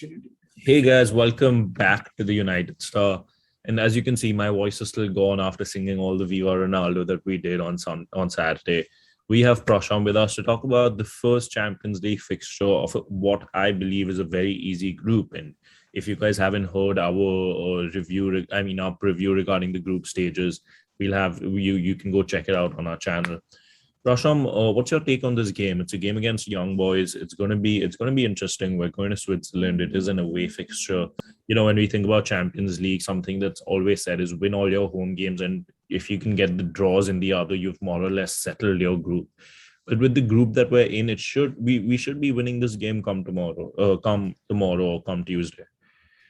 opportunity. Hey guys, welcome back to the United Star. And as you can see, my voice is still gone after singing all the Viva Ronaldo that we did on Saturday. We have Prasham with us to talk about the first Champions League fixture of what I believe is a very easy group. And if you guys haven't heard our our preview regarding the group stages, we'll have you can go check it out on our channel. Rasham, what's your take on this game? It's a game against young boys. It's going to be interesting. We're going to Switzerland. It is an away fixture. When we think about Champions League, something that's always said is win all your home games, and if you can get the draws in the other, you've more or less settled your group. But with the group that we're in, we should be winning this game come tomorrow or come Tuesday.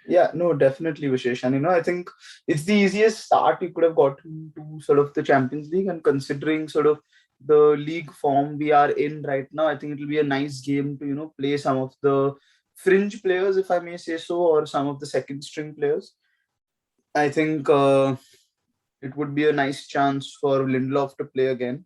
Yeah, no, definitely, Vishesh. And I think it's the easiest start you could have gotten to sort of the Champions League. And considering sort of the league form we are in right now, I think it'll be a nice game to, play some of the fringe players, if I may say so, or some of the second string players. I think it would be a nice chance for Lindelof to play again.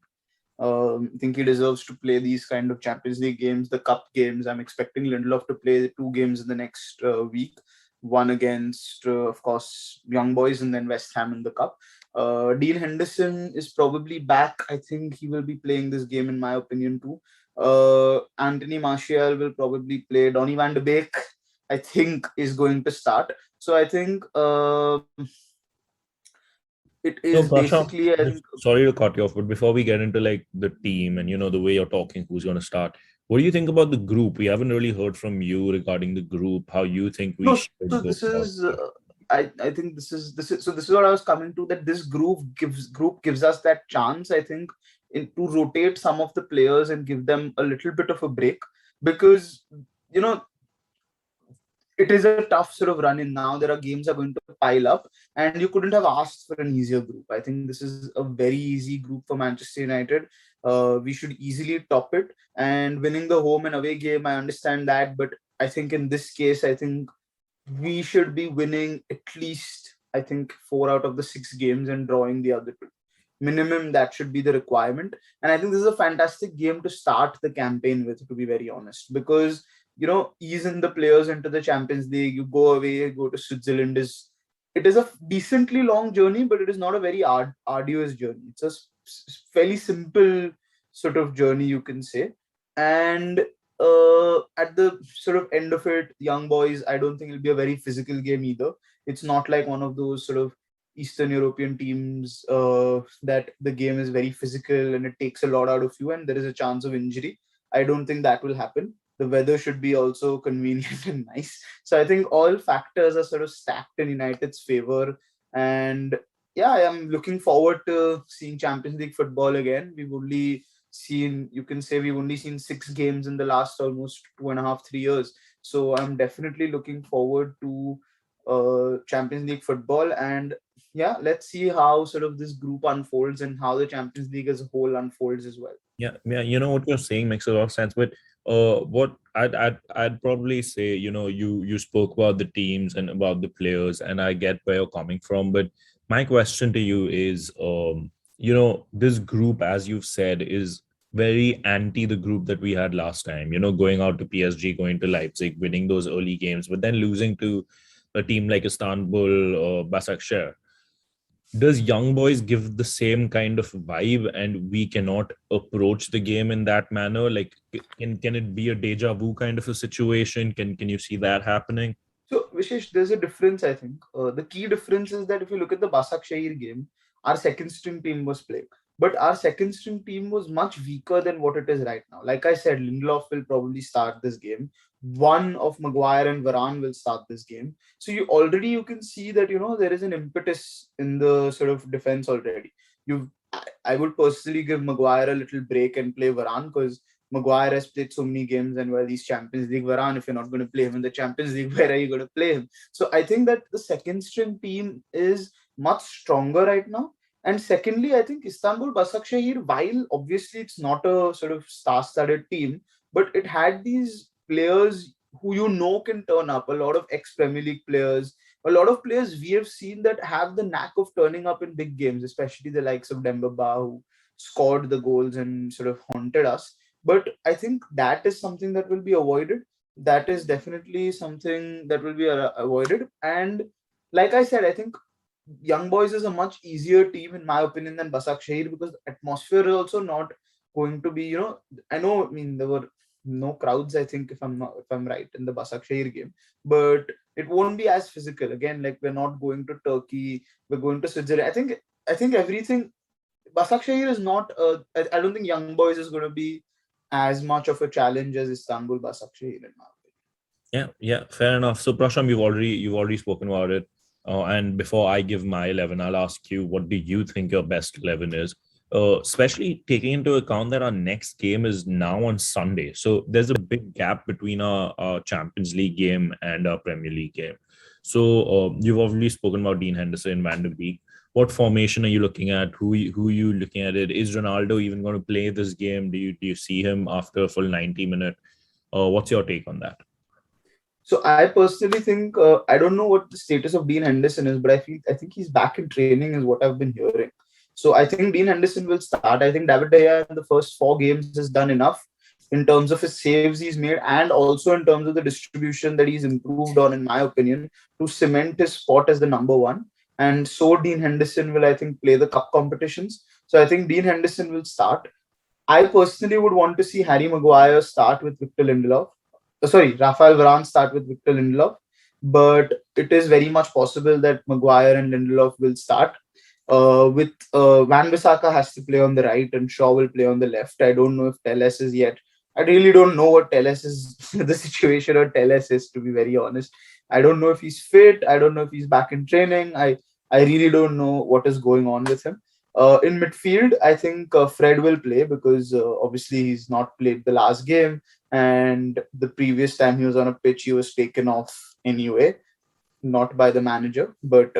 I think he deserves to play these kind of Champions League games, the cup games. I'm expecting Lindelof to play two games in the next week. One against, of course, Young Boys and then West Ham in the cup. Dean Henderson is probably back. I think he will be playing this game, in my opinion, too. Anthony Martial will probably play. Donny van de Beek, I think, is going to start. So I think it No, is Prashant, basically, I think, sorry to cut you off, but before we get into like the team and the way you're talking, who's going to start, what do you think about the group? We haven't really heard from you regarding the group, how you think we no. should So go this about is it. I think this is what I was coming to, that this group gives us that chance, I think, to rotate some of the players and give them a little bit of a break, because you know it is a tough sort of run in now. There are games are going to pile up, and you couldn't have asked for an easier group. I think this is a very easy group for Manchester United. We should easily top it, and winning the home and away game, I understand that, but I think in this case, I think we should be winning at least, I think, four out of the six games and drawing the other two. Minimum, that should be the requirement. And I think this is a fantastic game to start the campaign with, to be very honest, because easing the players into the Champions League, you go away, go to Switzerland, it is a decently long journey, but it is not a very arduous journey. It's a fairly simple sort of journey, you can say. And at the sort of end of it, young boys, I don't think it'll be a very physical game either. It's not like one of those sort of Eastern European teams that the game is very physical and it takes a lot out of you and there is a chance of injury. I don't think that will happen. The weather should be also convenient and nice. So I think all factors are sort of stacked in United's favor. And yeah, I am looking forward to seeing Champions League football again. You can say we've only seen six games in the last almost 2.5, 3 years. So I'm definitely looking forward to Champions League football. And yeah, let's see how sort of this group unfolds and how the Champions League as a whole unfolds as well. Yeah, yeah, what you're saying makes a lot of sense. But what I'd probably say, you spoke about the teams and about the players, and I get where you're coming from. But my question to you is, this group, as you've said, is very anti the group that we had last time. Going out to PSG, going to Leipzig, winning those early games, but then losing to a team like Istanbul or Başakşehir. Does young boys give the same kind of vibe and we cannot approach the game in that manner? Like, can it be a deja vu kind of a situation? Can you see that happening? So, Vishesh, there's a difference, I think. The key difference is that if you look at the Başakşehir game, our second string team was playing. But our second string team was much weaker than what it is right now. Like I said, Lindelof will probably start this game. One of Maguire and Varane will start this game. So you can see that there is an impetus in the sort of defense already. I would personally give Maguire a little break and play Varane, because Maguire has played so many games, and while he's Champions League Varane, if you're not going to play him in the Champions League, where are you going to play him? So I think that the second string team is much stronger right now. And secondly, I think Istanbul Başakşehir, while obviously it's not a sort of star-studded team, but it had these players who can turn up. A lot of ex-Premier League players, a lot of players we have seen that have the knack of turning up in big games, especially the likes of Demba Ba, who scored the goals and sort of haunted us. But I think that is something that will be avoided. that is definitely something that will be avoided. And like I said, I think Young Boys is a much easier team in my opinion than Basak Shahir, because the atmosphere is also not going to be, I know, I mean, there were no crowds, I think, if I'm right, in the Basak Shahir game, but it won't be as physical. Again, like, we're not going to Turkey, we're going to Switzerland. I think everything. Basak Shahir is not. I don't think Young Boys is going to be as much of a challenge as Istanbul Basak Shahir in my opinion. Yeah, yeah, fair enough. So Prasham, you've already spoken about it. And before I give my 11, I'll ask you, what do you think your best 11 is? Especially taking into account that our next game is now on Sunday. So there's a big gap between our Champions League game and our Premier League game. So you've already spoken about Dean Henderson, Van der Beek. What formation are you looking at? Who you looking at it? Is Ronaldo even going to play this game? Do you see him after a full 90 minute? What's your take on that? So I personally think, I don't know what the status of Dean Henderson is, but I think he's back in training is what I've been hearing. So I think Dean Henderson will start. I think David De Gea in the first 4 games has done enough in terms of his saves he's made, and also in terms of the distribution that he's improved on, in my opinion, to cement his spot as the number one. And so Dean Henderson will, I think, play the cup competitions. So I think Dean Henderson will start. I personally would want to see Harry Maguire start with Victor Lindelof. Rafael Varane start with Victor Lindelof. But it is very much possible that Maguire and Lindelof will start. With Van Bissaka has to play on the right and Shaw will play on the left. I don't know if Telles is yet. I really don't know what Telles is, the situation or Telles is, to be very honest. I don't know if he's fit. I don't know if he's back in training. I really don't know what is going on with him. In midfield, I think Fred will play because obviously he's not played the last game, and the previous time he was on a pitch, he was taken off anyway, not by the manager, but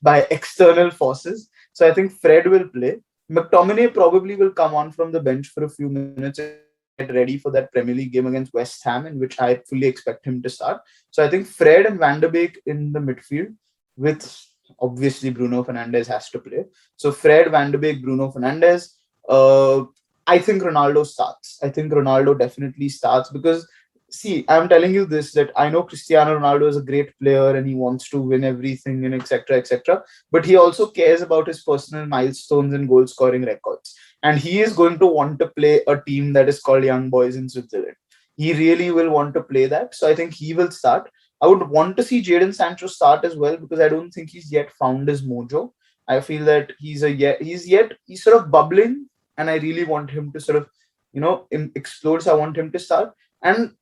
by external forces. So I think Fred will play. McTominay probably will come on from the bench for a few minutes and get ready for that Premier League game against West Ham, in which I fully expect him to start. So I think Fred and Van de Beek in the midfield, with obviously Bruno Fernandes has to play. So Fred, Van de Beek, Bruno Fernandes. Uh, I think Ronaldo starts. I think Ronaldo definitely starts because, see, I'm telling you this, that I know Cristiano Ronaldo is a great player and he wants to win everything and etc. etc. But he also cares about his personal milestones and goal scoring records. And he is going to want to play a team that is called Young Boys in Switzerland. He really will want to play that. So I think he will start. I would want to see Jadon Sancho start as well because I don't think he's yet found his mojo. I feel that he's sort of bubbling, and I really want him to sort of explode. So I want him to start. And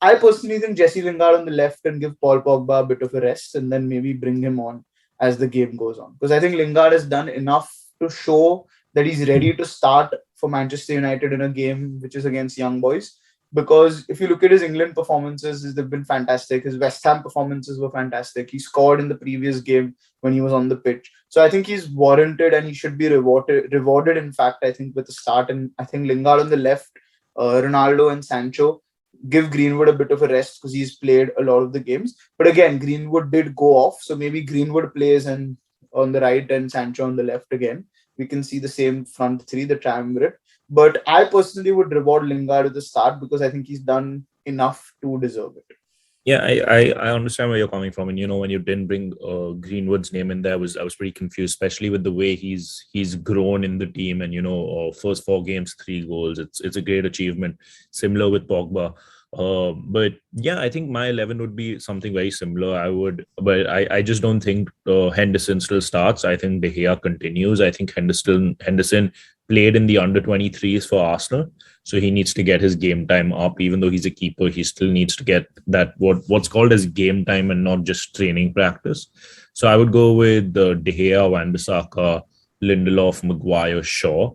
I personally think Jesse Lingard on the left and give Paul Pogba a bit of a rest and then maybe bring him on as the game goes on. Because I think Lingard has done enough to show that he's ready to start for Manchester United in a game which is against Young Boys. Because if you look at his England performances, they've been fantastic. His West Ham performances were fantastic. He scored in the previous game when he was on the pitch. So I think he's warranted and he should be rewarded, in fact, I think, with a start. And I think Lingard on the left, Ronaldo and Sancho give Greenwood a bit of a rest because he's played a lot of the games. But again, Greenwood did go off, so maybe Greenwood plays and on the right and Sancho on the left again. We can see the same front three, the triumvirate. But I personally would reward Lingard with the start because I think he's done enough to deserve it. Yeah, I understand where you're coming from, and when you didn't bring Greenwood's name in there, I was pretty confused, especially with the way he's grown in the team, and first 4 games, 3 goals. It's a great achievement. Similar with Pogba, but yeah, I think my 11 would be something very similar. But I just don't think Henderson still starts. I think De Gea continues. I think Henderson played in the under 23s for Arsenal. So he needs to get his game time up. Even though he's a keeper, he still needs to get that what's called as game time and not just training practice. So I would go with De Gea, Wan Bissaka, Lindelof, Maguire, Shaw.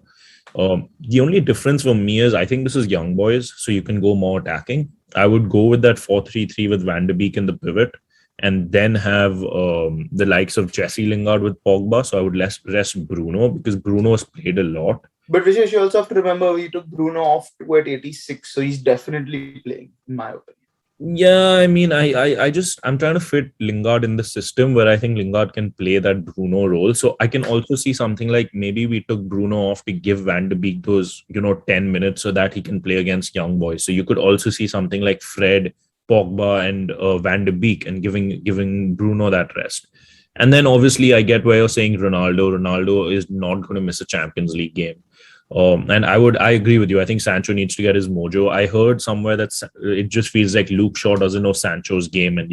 The only difference for me is I think this is young boys, so you can go more attacking. I would go with that 4-3-3 with Van de Beek in the pivot, and then have the likes of Jesse Lingard with Pogba. So I would rest Bruno because Bruno has played a lot. But Vishesh, you also have to remember we took Bruno off to at 86, so he's definitely playing, in my opinion. Yeah, I mean, I'm trying to fit Lingard in the system where I think Lingard can play that Bruno role. So I can also see something like maybe we took Bruno off to give Van de Beek those, 10 minutes so that he can play against young boys. So you could also see something like Fred, Pogba and Van de Beek, and giving Bruno that rest. And then obviously I get where you're saying Ronaldo. Ronaldo is not going to miss a Champions League game. And I agree with you. I think Sancho needs to get his mojo. I heard somewhere that it just feels like Luke Shaw doesn't know Sancho's game, and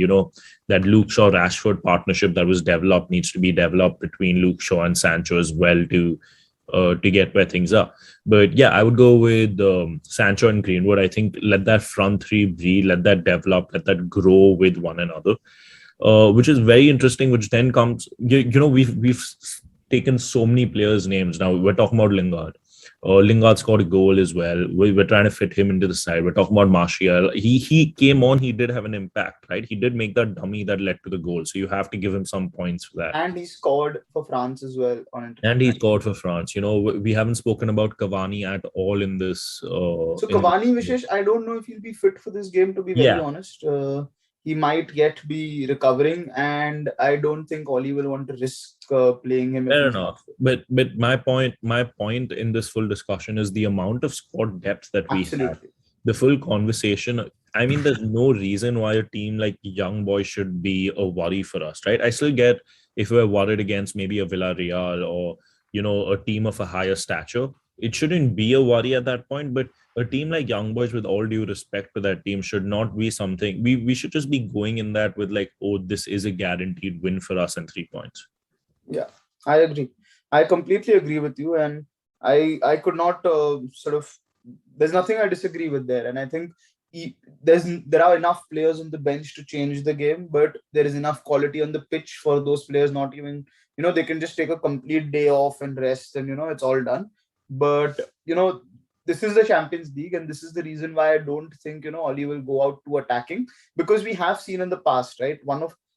that Luke Shaw Rashford partnership that was developed needs to be developed between Luke Shaw and Sancho as well to get where things are. But yeah, I would go with Sancho and Greenwood. I think let that front three breathe, let that develop, let that grow with one another, which is very interesting. Which then comes, we've taken so many players' names now. We're talking about Lingard. Lingard scored a goal as well. We're trying to fit him into the side. We're talking about Martial. He came on. He did have an impact, right? He did make that dummy that led to the goal. So you have to give him some points for that. And he scored for France as well on And he international. scored for France. We haven't spoken about Cavani at all in this. So Cavani, Vishesh, I don't know if he'll be fit for this game, to be very Yeah, honest. He might yet be recovering, and I don't think Oli will want to risk playing him if fair he's not enough. fit. But my point in this full discussion is the amount of squad depth that we have. Absolutely. The full conversation. I mean, there's no reason why a team like Young Boys should be a worry for us, right? I still get if we're worried against maybe a Villarreal or a team of a higher stature, it shouldn't be a worry at that point. But a team like Young Boys, with all due respect to that team, should not be something we should just be going in that with like, oh, this is a guaranteed win for us and 3 points. Yeah, I agree. I completely agree with you, and I could not sort of. There's nothing I disagree with there, and I think there are enough players on the bench to change the game, but there is enough quality on the pitch for those players not even they can just take a complete day off and rest, and it's all done. But this is the Champions League, and this is the reason why I don't think Oli will go out to attacking, because we have seen in the past, right?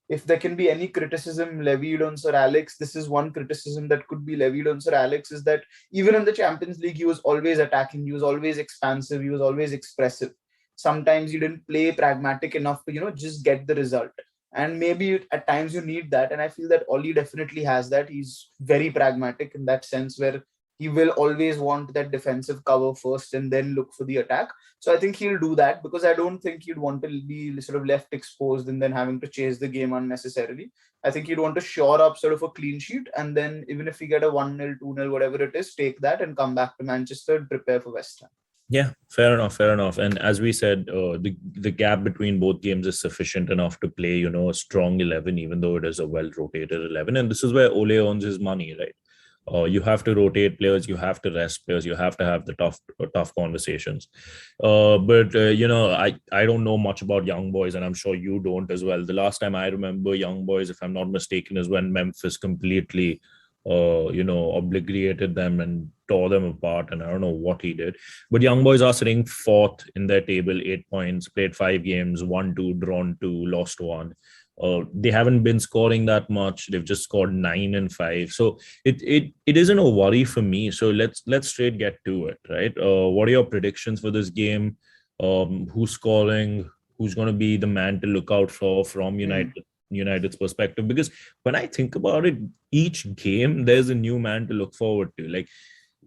If there can be any criticism levied on Sir Alex, this is one criticism that could be levied on Sir Alex, is that even in the Champions League, he was always attacking, he was always expansive, he was always expressive. Sometimes he didn't play pragmatic enough to, just get the result. And maybe at times you need that. And I feel that Oli definitely has that. He's very pragmatic in that sense, where he will always want that defensive cover first and then look for the attack. So I think he'll do that, because I don't think he'd want to be sort of left exposed and then having to chase the game unnecessarily. I think he'd want to shore up sort of a clean sheet, and then even if we get a 1-0, 2-0, whatever it is, take that and come back to Manchester and prepare for West Ham. Yeah, fair enough, fair enough. And as we said, the gap between both games is sufficient enough to play, a strong 11, even though it is a well rotated 11. And this is where Ole earns his money, right? You have to rotate players, you have to rest players, you have to have the tough conversations. But I don't know much about Young Boys, and I'm sure you don't as well. The last time I remember Young Boys, if I'm not mistaken, is when Memphis completely obligated them and tore them apart, and I don't know what he did. But Young Boys are sitting fourth in their table, 8 points, played 5 games, won 2, drawn 2, lost 1. They haven't been scoring that much. They've just scored 9 and 5. So it isn't a worry for me. So let's straight get to it, right? What are your predictions for this game? Who's scoring? Who's going to be the man to look out for from United's perspective? Because when I think about it, each game there's a new man to look forward to. Like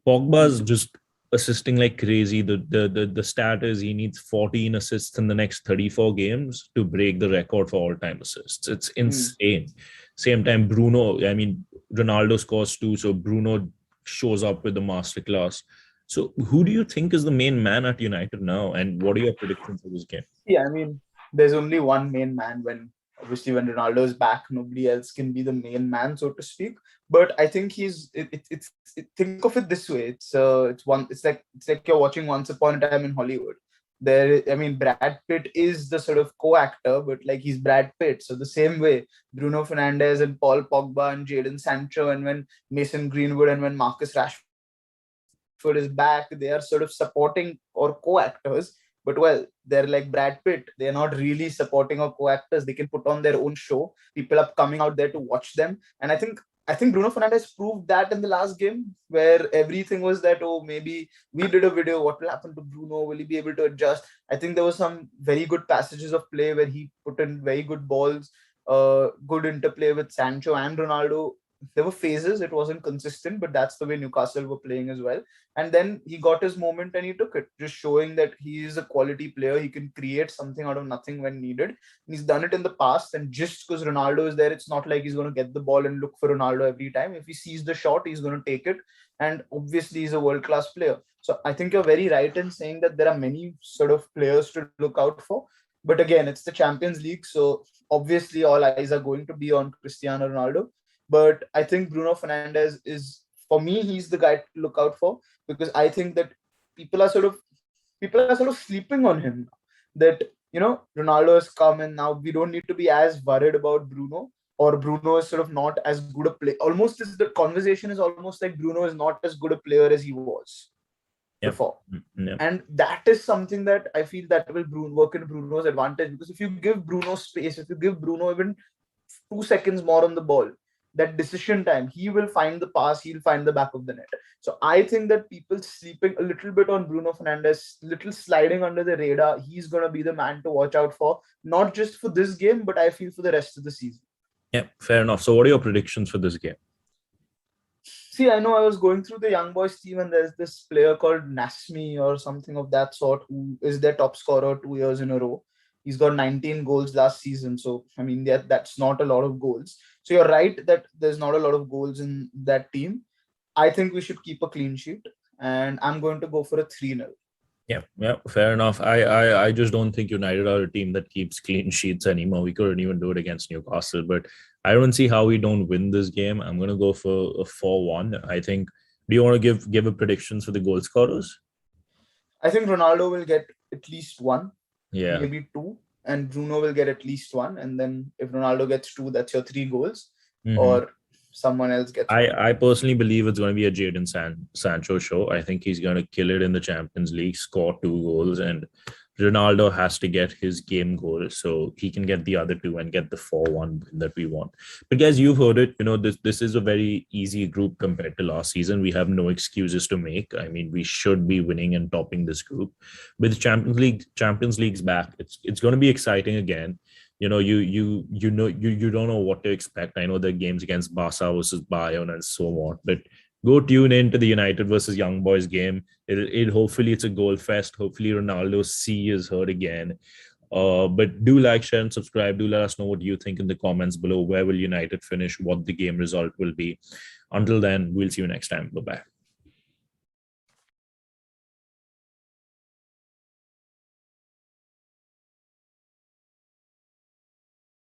Pogba's just assisting like crazy. The stat is he needs 14 assists in the next 34 games to break the record for all-time assists. It's insane. Same time, Bruno, I mean, Ronaldo scores 2, so Bruno shows up with the masterclass. So who do you think is the main man at United now, and what are your predictions for this game? Yeah, I mean, there's only one main man. When Ronaldo is back, nobody else can be the main man, so to speak. But I think think of it this way. It's like you're watching Once Upon a Time in Hollywood. Brad Pitt is the sort of co-actor, but like he's Brad Pitt. So the same way, Bruno Fernandes and Paul Pogba and Jadon Sancho, and when Mason Greenwood and when Marcus Rashford is back, they are sort of supporting or co-actors. But well, they're like Brad Pitt. They're not really supporting or co-actors. They can put on their own show. People are coming out there to watch them. And I think Bruno Fernandes proved that in the last game, where everything was that, oh, maybe we did a video, what will happen to Bruno? Will he be able to adjust? I think there was some very good passages of play where he put in very good balls, good interplay with Sancho and Ronaldo. there were phases. It wasn't consistent, but that's the way Newcastle were playing as well. And then he got his moment and he took it, just showing that he is a quality player. He can create something out of nothing when needed. And he's done it in the past. And just because Ronaldo is there, it's not like he's going to get the ball and look for Ronaldo every time. If he sees the shot, he's going to take it. And obviously, he's a world class player. So I think you're very right in saying that there are many sort of players to look out for. But again, it's the Champions League. So obviously, all eyes are going to be on Cristiano Ronaldo. But I think Bruno Fernandes is, for me, he's the guy to look out for, because I think that people are sort of sleeping on him. That, Ronaldo has come and now we don't need to be as worried about Bruno, or Bruno is sort of not as good a player. Almost is the conversation is almost like Bruno is not as good a player as he was Yep. before. Yep. And that is something that I feel that will work in Bruno's advantage, because if you give Bruno space, if you give Bruno even 2 seconds more on the ball, that decision time, he will find the pass, he'll find the back of the net. So I think that people sleeping a little bit on Bruno Fernandes, little sliding under the radar, he's going to be the man to watch out for, not just for this game, but I feel for the rest of the season. Yeah, fair enough. So what are your predictions for this game? See, I know I was going through the young boys team, and there's this player called Nasmi or something of that sort, who is their top scorer 2 years in a row. He's got 19 goals last season. So, I mean, that's not a lot of goals. So you're right that there's not a lot of goals in that team. I think we should keep a clean sheet, and I'm going to go for a 3-0. Yeah, fair enough. I just don't think United are a team that keeps clean sheets anymore. We couldn't even do it against Newcastle, but I don't see how we don't win this game. I'm gonna go for a 4-1. I think. Do you want to give a predictions for the goal scorers? I think Ronaldo will get at least one, Yeah. maybe two, and Bruno will get at least one. And then if Ronaldo gets two, that's your 3 goals, or someone else gets one. I personally believe it's going to be a Jadon Sancho show. I think he's going to kill it in the Champions League, score 2 goals, and Ronaldo has to get his game goal so he can get the other two and get the 4-1 win that we want. But guys, you've heard it. This is a very easy group compared to last season. We have no excuses to make. I mean, we should be winning and topping this group. With Champions League's back, it's going to be exciting again. You don't know what to expect. I know the games against Barca versus Bayern and so on, but go tune into the United versus Young Boys game. Hopefully it's a goal fest. Hopefully Ronaldo's C is heard again. But do like, share, and subscribe. Do let us know what you think in the comments below. Where will United finish? What the game result will be. Until then, we'll see you next time. Bye-bye.